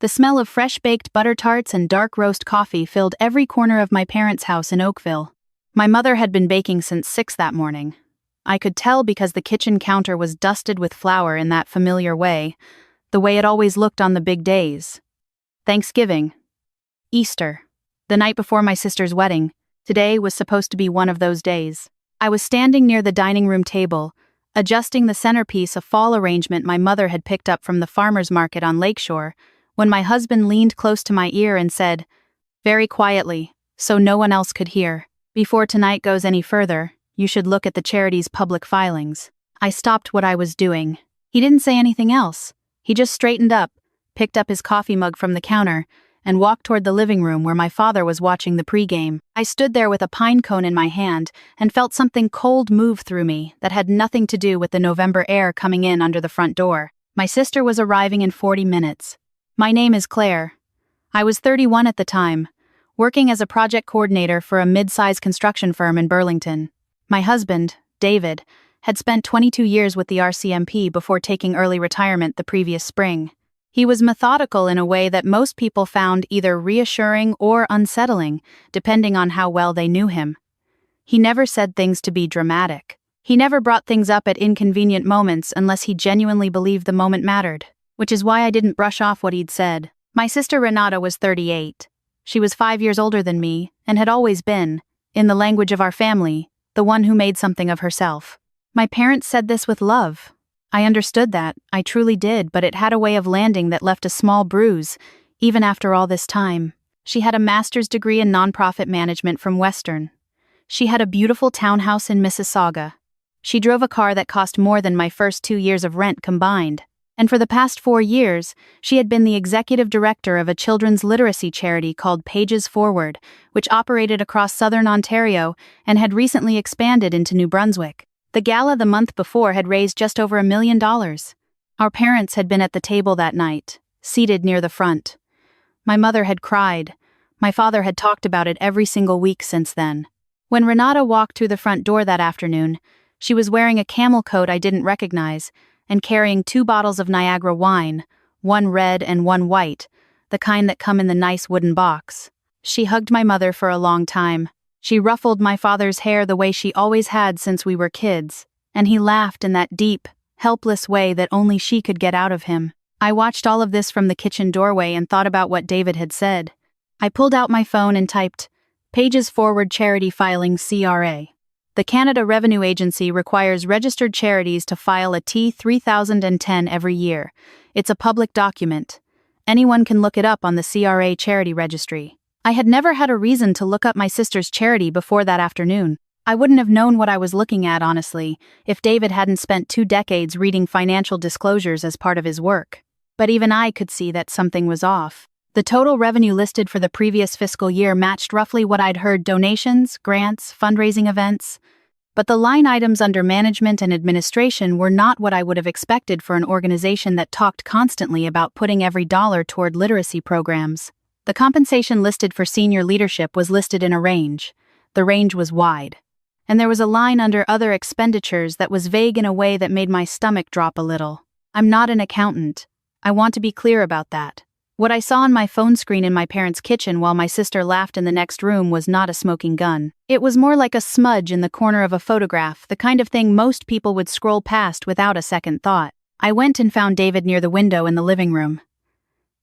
The smell of fresh-baked butter tarts and dark roast coffee filled every corner of my parents' house in Oakville. My mother had been baking since 6 that morning. I could tell because the kitchen counter was dusted with flour in that familiar way, the way it always looked on the big days. Thanksgiving. Easter. The night before my sister's wedding. Today was supposed to be one of those days. I was standing near the dining room table, adjusting the centerpiece, a fall arrangement my mother had picked up from the farmer's market on Lakeshore, when my husband leaned close to my ear and said, very quietly, so no one else could hear, "Before tonight goes any further, you should look at the charity's public filings." I stopped what I was doing. He didn't say anything else. He just straightened up, picked up his coffee mug from the counter, and walked toward the living room where my father was watching the pregame. I stood there with a pine cone in my hand and felt something cold move through me that had nothing to do with the November air coming in under the front door. My sister was arriving in 40 minutes. My name is Claire. I was 31 at the time, working as a project coordinator for a mid-size construction firm in Burlington. My husband, David, had spent 22 years with the RCMP before taking early retirement the previous spring. He was methodical in a way that most people found either reassuring or unsettling, depending on how well they knew him. He never said things to be dramatic. He never brought things up at inconvenient moments unless he genuinely believed the moment mattered, which is why I didn't brush off what he'd said. My sister Renata was 38. She was 5 years older than me and had always been, in the language of our family, the one who made something of herself. My parents said this with love. I understood that, I truly did, but it had a way of landing that left a small bruise, even after all this time. She had a master's degree in nonprofit management from Western. She had a beautiful townhouse in Mississauga. She drove a car that cost more than my first 2 years of rent combined. And for the past 4 years, she had been the executive director of a children's literacy charity called Pages Forward, which operated across southern Ontario and had recently expanded into New Brunswick. The gala the month before had raised just over $1 million. Our parents had been at the table that night, seated near the front. My mother had cried. My father had talked about it every single week since then. When Renata walked through the front door that afternoon, she was wearing a camel coat I didn't recognize, and carrying 2 bottles of Niagara wine, one red and one white, the kind that come in the nice wooden box. She hugged my mother for a long time. She ruffled my father's hair the way she always had since we were kids, and he laughed in that deep, helpless way that only she could get out of him. I watched all of this from the kitchen doorway and thought about what David had said. I pulled out my phone and typed, "Pages Forward Charity Filing CRA." The Canada Revenue Agency requires registered charities to file a T3010 every year. It's a public document. Anyone can look it up on the CRA charity registry. I had never had a reason to look up my sister's charity before that afternoon. I wouldn't have known what I was looking at, honestly, if David hadn't spent 2 decades reading financial disclosures as part of his work. But even I could see that something was off. The total revenue listed for the previous fiscal year matched roughly what I'd heard: donations, grants, fundraising events. But the line items under management and administration were not what I would have expected for an organization that talked constantly about putting every dollar toward literacy programs. The compensation listed for senior leadership was listed in a range. The range was wide. And there was a line under other expenditures that was vague in a way that made my stomach drop a little. I'm not an accountant. I want to be clear about that. What I saw on my phone screen in my parents' kitchen while my sister laughed in the next room was not a smoking gun. It was more like a smudge in the corner of a photograph, the kind of thing most people would scroll past without a second thought. I went and found David near the window in the living room.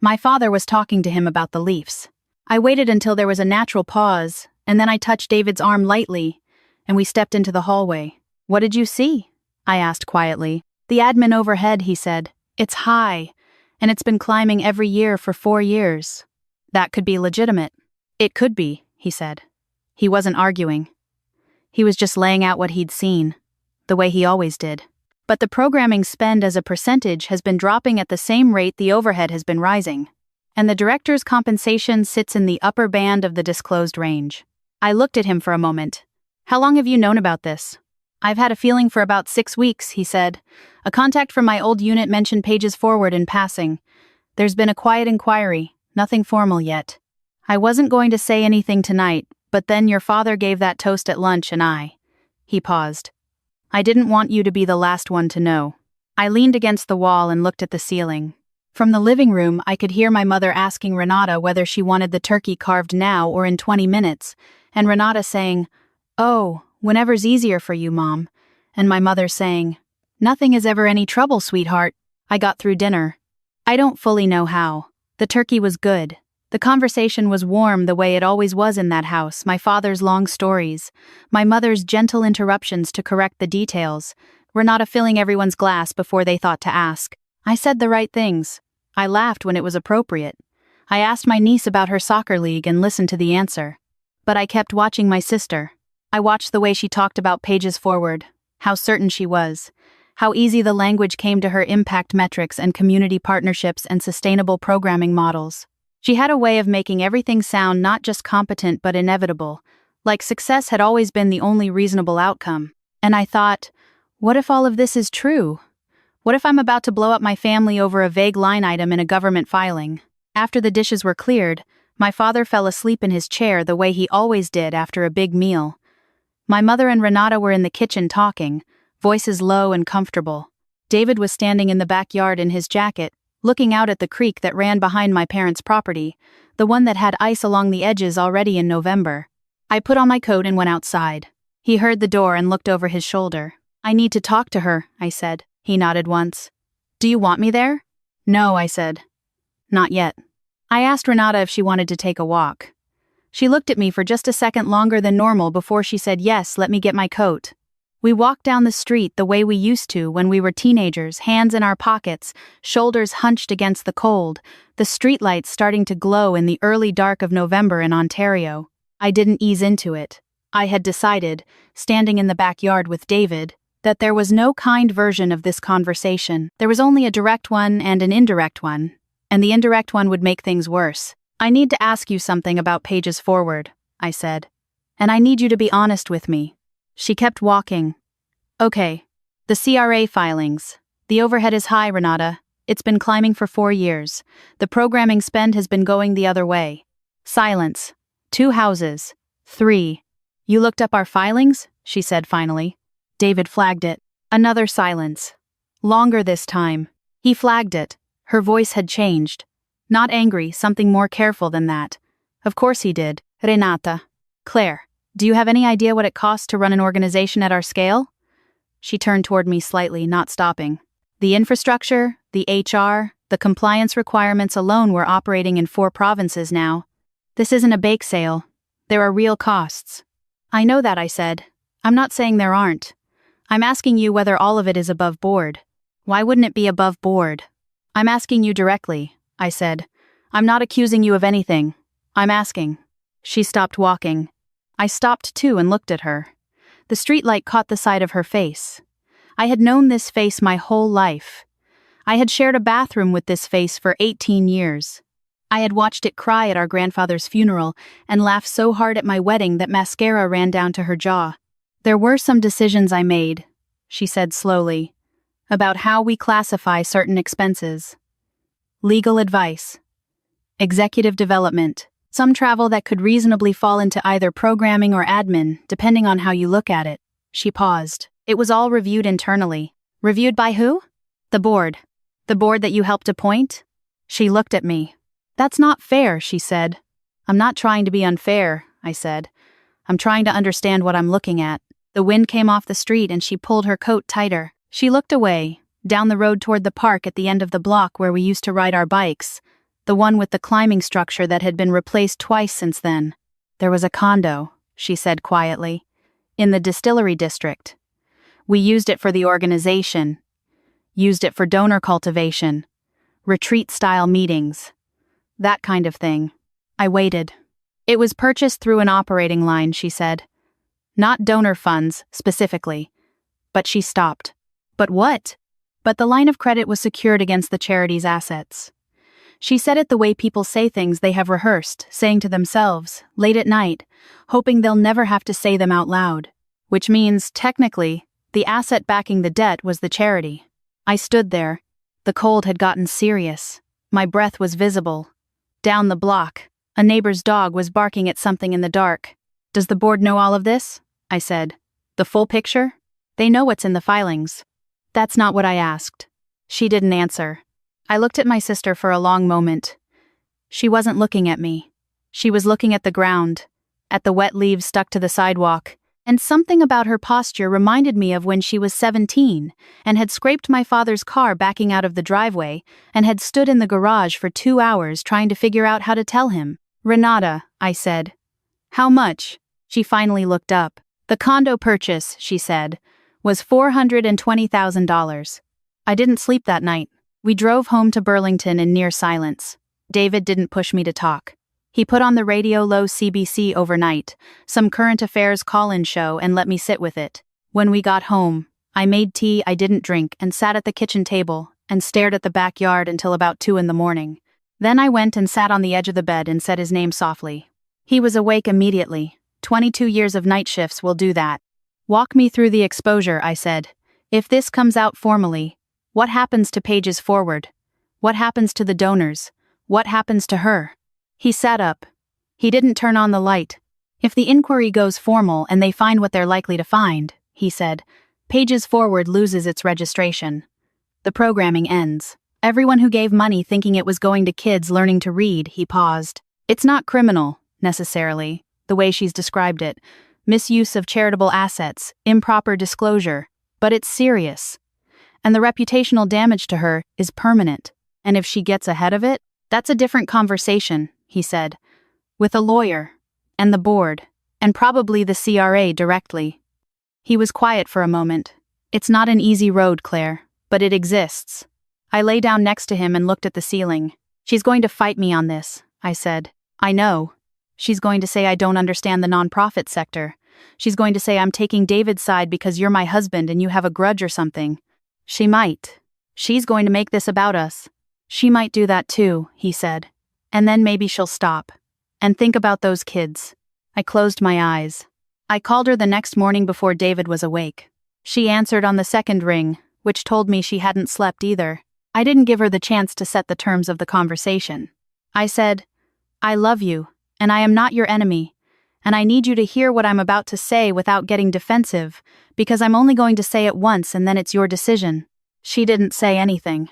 My father was talking to him about the Leafs. I waited until there was a natural pause, and then I touched David's arm lightly, and we stepped into the hallway. "What did you see?" I asked quietly. "The admin overhead," he said. "It's high, and it's been climbing every year for 4 years. That could be legitimate." "It could be," he said. He wasn't arguing. He was just laying out what he'd seen, the way he always did. But the programming spend as a percentage has been dropping at the same rate the overhead has been rising, and the director's compensation sits in the upper band of the disclosed range. I looked at him for a moment. "How long have you known about this?" "I've had a feeling for about 6 weeks," he said. "A contact from my old unit mentioned Pages Forward in passing. There's been a quiet inquiry, nothing formal yet. I wasn't going to say anything tonight, but then your father gave that toast at lunch and He paused. "I didn't want you to be the last one to know." I leaned against the wall and looked at the ceiling. From the living room, I could hear my mother asking Renata whether she wanted the turkey carved now or in 20 minutes, and Renata saying, "Oh, whenever's easier for you, Mom," and my mother saying, "Nothing is ever any trouble, sweetheart." I got through dinner. I don't fully know how. The turkey was good. The conversation was warm the way it always was in that house, my father's long stories, my mother's gentle interruptions to correct the details, Renata filling everyone's glass before they thought to ask. I said the right things. I laughed when it was appropriate. I asked my niece about her soccer league and listened to the answer. But I kept watching my sister. I watched the way she talked about pages forward, how certain she was, how easy the language came to her impact metrics and community partnerships and sustainable programming models. She had a way of making everything sound not just competent but inevitable, like success had always been the only reasonable outcome. And I thought, what if all of this is true? What if I'm about to blow up my family over a vague line item in a government filing? After the dishes were cleared, my father fell asleep in his chair the way he always did after a big meal. My mother and Renata were in the kitchen talking, voices low and comfortable. David was standing in the backyard in his jacket, looking out at the creek that ran behind my parents' property, the one that had ice along the edges already in November. I put on my coat and went outside. He heard the door and looked over his shoulder. "I need to talk to her," I said. He nodded once. "Do you want me there?" "No," I said. "Not yet." I asked Renata if she wanted to take a walk. She looked at me for just a second longer than normal before she said, "Yes, let me get my coat." We walked down the street the way we used to when we were teenagers, hands in our pockets, shoulders hunched against the cold, the streetlights starting to glow in the early dark of November in Ontario. I didn't ease into it. I had decided, standing in the backyard with David, that there was no kind version of this conversation. There was only a direct one and an indirect one, and the indirect one would make things worse. "I need to ask you something about pages forward," I said. "And I need you to be honest with me." She kept walking. "Okay. The CRA filings. The overhead is high, Renata. It's been climbing for 4 years. The programming spend has been going the other way." Silence. 2 houses. 3. "You looked up our filings?" she said finally. David flagged it. Another silence. Longer this time. He flagged it. Her voice had changed. Not angry, something more careful than that. "Of course he did. Renata. Claire, do you have any idea what it costs to run an organization at our scale?" She turned toward me slightly, not stopping. "The infrastructure, the HR, the compliance requirements alone we're operating in 4 provinces now. This isn't a bake sale. There are real costs." "I know that," I said. "I'm not saying there aren't. I'm asking you whether all of it is above board. Why wouldn't it be above board?" "I'm asking you directly," I said. "I'm not accusing you of anything. I'm asking." She stopped walking. I stopped too and looked at her. The streetlight caught the side of her face. I had known this face my whole life. I had shared a bathroom with this face for 18 years. I had watched it cry at our grandfather's funeral and laugh so hard at my wedding that mascara ran down to her jaw. "There were some decisions I made," she said slowly, "about how we classify certain expenses. Legal advice, executive development, some travel that could reasonably fall into either programming or admin, depending on how you look at it." She paused. "It was all reviewed internally." "Reviewed by who?" "The board. The board that you helped appoint?" She looked at me. "That's not fair," she said. "I'm not trying to be unfair," I said. "I'm trying to understand what I'm looking at." The wind came off the street and she pulled her coat tighter. She looked away, down the road toward the park at the end of the block where we used to ride our bikes, the one with the climbing structure that had been replaced twice since then. "There was a condo," she said quietly, "in the distillery district. We used it for the organization, used it for donor cultivation, retreat-style meetings, that kind of thing." I waited. "It was purchased through an operating line," she said. "Not donor funds, specifically." But she stopped. "But what?" "But the line of credit was secured against the charity's assets." She said it the way people say things they have rehearsed, saying to themselves, late at night, hoping they'll never have to say them out loud. Which means, technically, the asset backing the debt was the charity. I stood there. The cold had gotten serious. My breath was visible. Down the block, a neighbor's dog was barking at something in the dark. "Does the board know all of this?" I said. "The full picture?" "They know what's in the filings." "That's not what I asked." She didn't answer. I looked at my sister for a long moment. She wasn't looking at me. She was looking at the ground, at the wet leaves stuck to the sidewalk, and something about her posture reminded me of when she was 17 and had scraped my father's car backing out of the driveway and had stood in the garage for 2 hours trying to figure out how to tell him. "Renata," I said. "How much?" She finally looked up. "The condo purchase," she said, "was $420,000. I didn't sleep that night. We drove home to Burlington in near silence. David didn't push me to talk. He put on the radio low CBC overnight, some current affairs call-in show, and let me sit with it. When we got home, I made tea I didn't drink and sat at the kitchen table and stared at the backyard until about 2 in the morning. Then I went and sat on the edge of the bed and said his name softly. He was awake immediately. 22 years of night shifts will do that. "Walk me through the exposure," I said. "If this comes out formally, what happens to Pages Forward? What happens to the donors? What happens to her?" He sat up. He didn't turn on the light. "If the inquiry goes formal and they find what they're likely to find," he said, "Pages Forward loses its registration. The programming ends. Everyone who gave money thinking it was going to kids learning to read," he paused. "It's not criminal, necessarily, the way she's described it. Misuse of charitable assets, improper disclosure. But it's serious. And the reputational damage to her is permanent. And if she gets ahead of it, that's a different conversation," he said. "With a lawyer, and the board, and probably the CRA directly." He was quiet for a moment. "It's not an easy road, Claire, but it exists." I lay down next to him and looked at the ceiling. "She's going to fight me on this," I said. "I know. She's going to say I don't understand the nonprofit sector. She's going to say I'm taking David's side because you're my husband and you have a grudge or something. She might. She's going to make this about us." "She might do that too," he said. "And then maybe she'll stop. And think about those kids." I closed my eyes. I called her the next morning before David was awake. She answered on the second ring, which told me she hadn't slept either. I didn't give her the chance to set the terms of the conversation. I said, "I love you, and I am not your enemy. And I need you to hear what I'm about to say without getting defensive, because I'm only going to say it once and then it's your decision." She didn't say anything.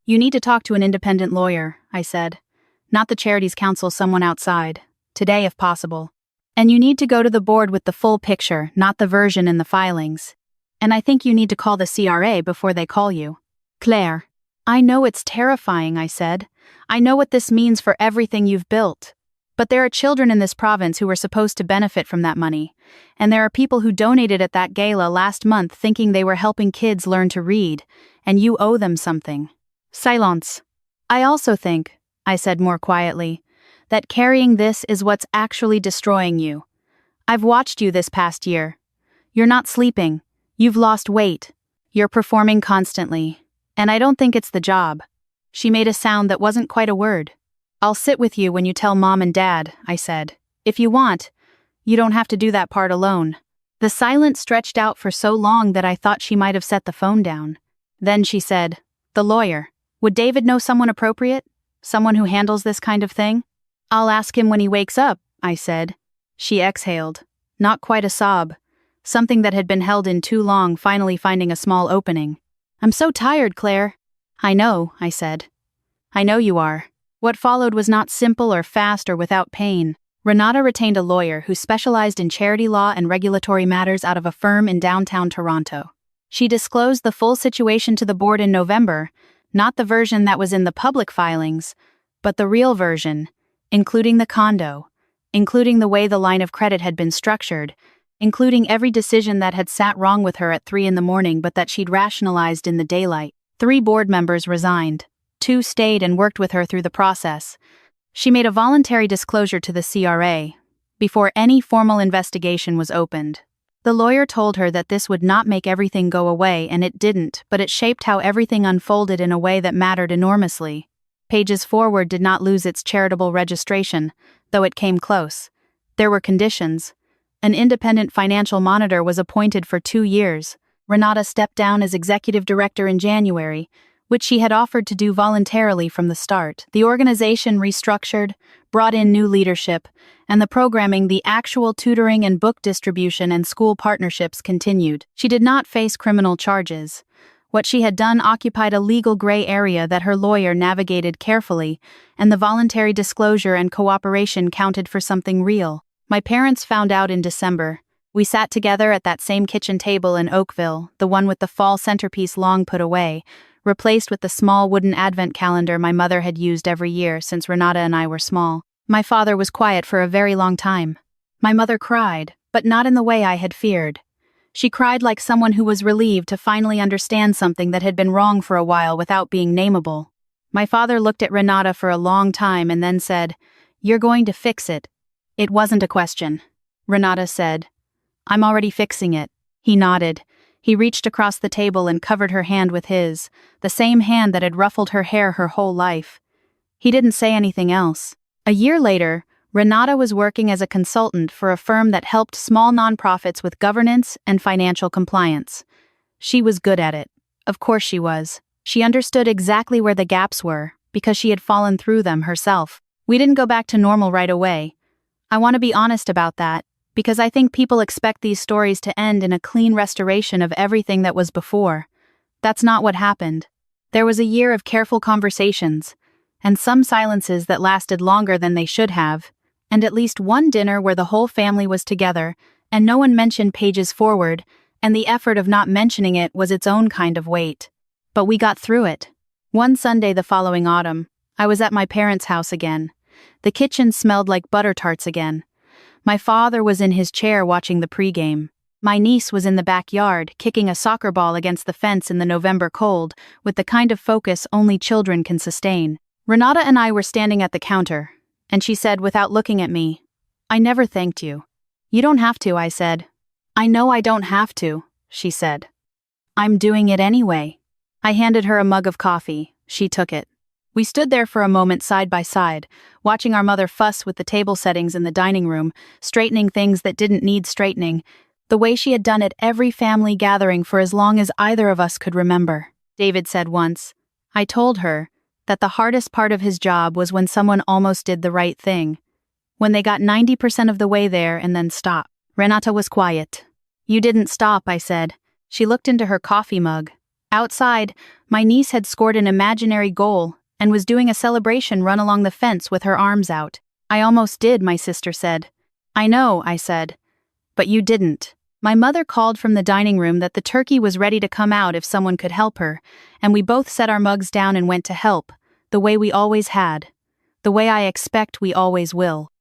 "You need to talk to an independent lawyer," I said. "Not the Charities Council, someone outside. Today, if possible. And you need to go to the board with the full picture, not the version in the filings. And I think you need to call the CRA before they call you." "Claire, I know it's terrifying," I said. "I know what this means for everything you've built. But there are children in this province who were supposed to benefit from that money. And there are people who donated at that gala last month thinking they were helping kids learn to read, and you owe them something." Silence. "I also think," I said more quietly, "that carrying this is what's actually destroying you. I've watched you this past year. You're not sleeping. You've lost weight. You're performing constantly. And I don't think it's the job." She made a sound that wasn't quite a word. "I'll sit with you when you tell Mom and Dad," I said. "If you want, you don't have to do that part alone." The silence stretched out for so long that I thought she might have set the phone down. Then she said, "The lawyer. Would David know someone appropriate? Someone who handles this kind of thing?" "I'll ask him when he wakes up," I said. She exhaled. Not quite a sob. Something that had been held in too long finally finding a small opening. "I'm so tired, Claire." "I know," I said. "I know you are." What followed was not simple or fast or without pain. Renata retained a lawyer who specialized in charity law and regulatory matters out of a firm in downtown Toronto. She disclosed the full situation to the board in November, not the version that was in the public filings, but the real version, including the condo, including the way the line of credit had been structured, including every decision that had sat wrong with her at 3 in the morning but that she'd rationalized in the daylight. 3 board members resigned. 2 stayed and worked with her through the process. She made a voluntary disclosure to the CRA before any formal investigation was opened. The lawyer told her that this would not make everything go away, and it didn't, but it shaped how everything unfolded in a way that mattered enormously. Pages Forward did not lose its charitable registration, though it came close. There were conditions. An independent financial monitor was appointed for 2 years. Renata stepped down as executive director in January, which she had offered to do voluntarily from the start. The organization restructured, brought in new leadership, and the programming, the actual tutoring and book distribution and school partnerships continued. She did not face criminal charges. What she had done occupied a legal gray area that her lawyer navigated carefully, and the voluntary disclosure and cooperation counted for something real. My parents found out in December. We sat together at that same kitchen table in Oakville, the one with the fall centerpiece long put away, replaced with the small wooden advent calendar my mother had used every year since Renata and I were small. My father was quiet for a very long time. My mother cried, but not in the way I had feared. She cried like someone who was relieved to finally understand something that had been wrong for a while without being nameable. My father looked at Renata for a long time and then said, "You're going to fix it." "It wasn't a question," Renata said. "I'm already fixing it." He nodded. He reached across the table and covered her hand with his, the same hand that had ruffled her hair her whole life. He didn't say anything else. A year later, Renata was working as a consultant for a firm that helped small nonprofits with governance and financial compliance. She was good at it. Of course she was. She understood exactly where the gaps were, because she had fallen through them herself. We didn't go back to normal right away. I want to be honest about that, because I think people expect these stories to end in a clean restoration of everything that was before. That's not what happened. There was a year of careful conversations, and some silences that lasted longer than they should have, and at least one dinner where the whole family was together, and no one mentioned Pages Forward, and the effort of not mentioning it was its own kind of weight. But we got through it. One Sunday the following autumn, I was at my parents' house again. The kitchen smelled like butter tarts again. My father was in his chair watching the pregame. My niece was in the backyard, kicking a soccer ball against the fence in the November cold, with the kind of focus only children can sustain. Renata and I were standing at the counter, and she said without looking at me, "I never thanked you." "You don't have to," I said. "I know I don't have to," she said. "I'm doing it anyway." I handed her a mug of coffee. She took it. We stood there for a moment side by side, watching our mother fuss with the table settings in the dining room, straightening things that didn't need straightening, the way she had done at every family gathering for as long as either of us could remember. David said once, I told her, that the hardest part of his job was when someone almost did the right thing, when they got 90% of the way there and then stopped. Renata was quiet. "You didn't stop," I said. She looked into her coffee mug. Outside, my niece had scored an imaginary goal and was doing a celebration run along the fence with her arms out. "I almost did," my sister said. "I know," I said. "But you didn't." My mother called from the dining room that the turkey was ready to come out if someone could help her, and we both set our mugs down and went to help, the way we always had, the way I expect we always will.